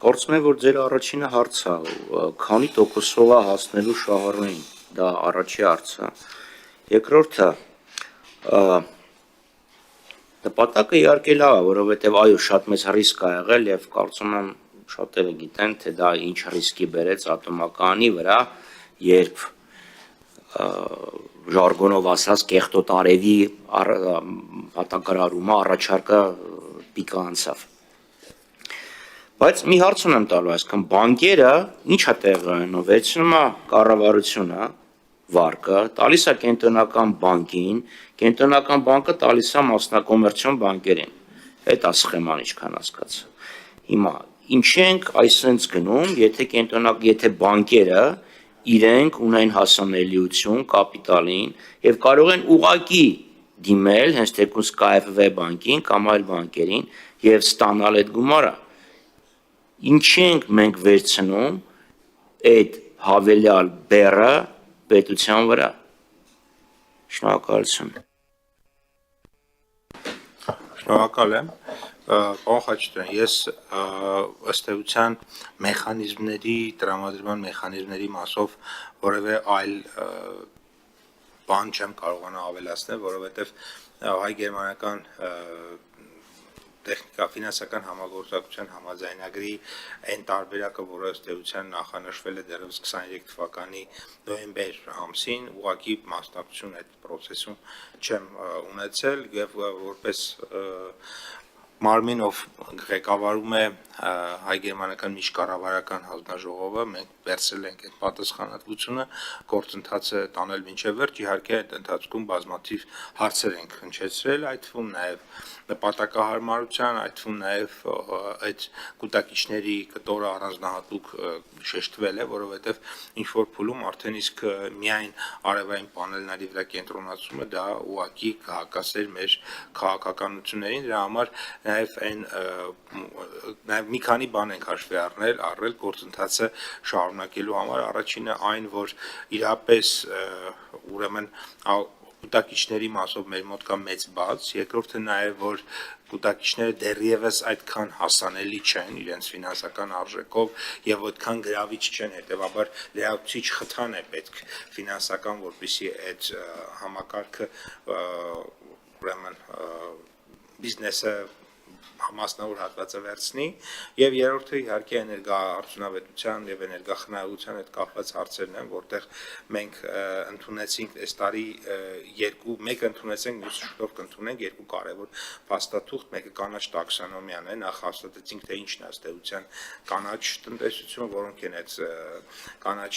Կարծում եմ, որ ձեր առաջինը հարց է, քանի տոկոսով է հասնելու շահառուին, դա առաջի հարցը։ Երկրորդը, նպատակը իհարկե լավ է, որովհետև այո, շատ մեծ ռիսկ է եղել եւ կարծում եմ շատերը գիտեն, թե դա ինչ ռիսկի բերեց ատոմակայանի վրա, երբ ժարգոնով ասած կեղտոտ արևի հատակարարումը առաջարկը պիկը անցավ։ Բայց մի հարց ունեմ տալու, այսինքն բանկերը ի՞նչ է տեղի ունենում, վերցնում է կառավարությունը վարկը, տալիս է կենտրոնական բանկին, կենտրոնական բանկը տալիս է մասնակոմերցիոն բանկերին։ Այդ է սխեման ինչքան հասկացա։ Հիմա ինչի ենք այսպես գնում, եթե բանկերը իրենք ունեն հասանելիություն կապիտալին եւ կարող են ուղղակի դիմել հենց թեկուզ KFW բանկին կամ այլ բանկերին եւ ստանալ այդ գումարը։ Ինչի ենք մենք վերցնում այդ հավելյալ բեռը պետության վրա։ Շնորհակալություն։ Շնորհակալ եմ։ Պարոն Խաչատրյան, ես ըստ էության մեխանիզմների, տրամադրման մեխանիզմների մասով որևէ այլ բան չեմ կարողանա ավելացնել, որովհետև հայ-գերմանական տեխնիկա-ֆինանսական համագործակցության համաձայնագրի այն տարբերակը, որը ըստ էության նախանշվել է դեռևս 23 թվականի նոյեմբեր ամսին, ուղղակի մասնակցություն այդ process-ում չեմ ունեցել եւ որպես մարմին, ով ղեկավարում է հայ-գերմանական միջկառավարական հանձնաժողովը, մենք վերցրել ենք այդ պատասխանատվությունը, գործընթացը տանել մինչև վերջ, իհարկե այդ ընթացքում բազմաթիվ հարցեր ենք հնչեցրել, այդ թվում նաև նպատակահարմարության, այդ թվում նաև այդ կուտակիչների կտորը առանձնահատուկ շեշտվել է, որովհետև ինչ-որ փուլում արդեն իսկ միայն արևային պանելների վրա կենտրոնացումը դա ուղղակի կհակասեր մեր քաղաքականություններին, դրա համար նաև մի քանի բան ենք հաշվի առնել գործընթացը շարունակելու համար, առաջինը այն, որ իրապես ուրեմն կուտակիչների մասով մեր մոտ կա մեծ բաց, երկրորդը նաև որ կուտակիչները դեռևս այդքան հասանելի չեն իրենց ֆինանսական արժեքով եւ այդքան գրավիչ չեն, հետեւաբար լրացուցիչ խթան է պետք ֆինանսական, որպեսզի այդ համակարգը ուրեմն բիզնեսը մասնավոր հատվածը վերցնի եւ երրորդը իհարկե էներգոարդյունավետության եւ էներգախնայողության հետ կապված հարցերն են, որտեղ մենք ընդունեցինք այս տարի մեկը ընդունեցինք, մյուսը շուտով կընդունենք երկու կարևոր փաստաթուղթ, մեկը կանաչ տաքսոնոմիան է, նախ հաստատեցինք թե ինչն է ըստ էության կանաչ տնտեսություն, որոնք են այդ կանաչ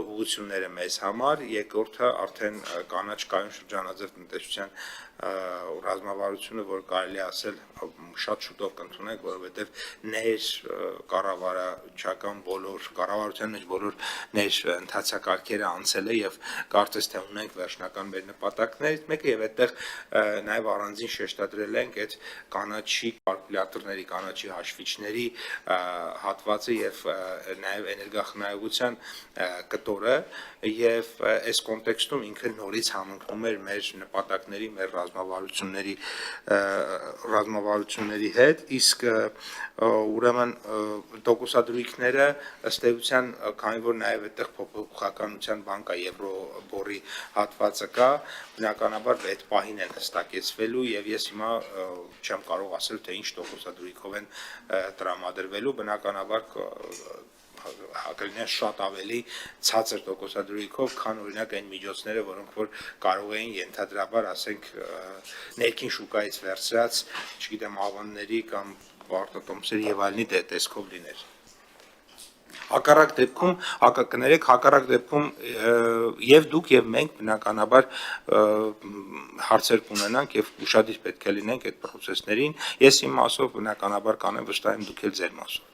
ուղղությունները մեզ համար, երկրորդը արդեն կանաչ կայուն շրջանաձև տնտեսության ռազմավարությունը, որ կարելի է ասել շատ շուտով կընդունենք, որովհետև ներ կառավարչական բոլոր կառավարության մեջ բոլոր ներ ընթացակարգերը անցել է եւ կարծես թե ունենք վերջնական մեր նպատակներից մեկը եւ այդտեղ նաեւ առանձին շեշտադրել ենք այդ կանաչի կալկուլյատորների, կանաչի հաշվիչների հատվածը եւ նաեւ էներգախնայողության կտորը եւ այս կոնտեքստում ինքը նորից համընկնում էր մեր նպատակների, մեր ռազմավարությունների հետ, իսկ ուրեմն տոկոսադրույքները ըստ էության, քանի որ նաև այդտեղ փոփոխականության բան կա, եվրոբորի հատվածը կա, բնականաբար այդ պահին են հստակեցվելու եւ ես հիմա չեմ կարող ասել, թե ինչ տոկոսադրույքով են տրամադրվելու, բնականաբար կլինեն շատ ավելի ցածր տոկոսադրույքով, քան օրինակ այն միջոցները, որոնք որ կարող էին ենթադրաբար, ասենք, ներքին շուկայից վերցրած, չգիտեմ, ավանների կամ պարտատոմսերի եւ այլնի տեսքով լիներ։ Հակառակ դեպքում եւ դուք եւ մենք բնականաբար հարցեր կունենանք եւ ուշադիր պետք է լինենք այդ process-ներին։ Ես իմ մասով բնականաբար կանեմ, վստահ եմ դուք էլ ձեր մասով։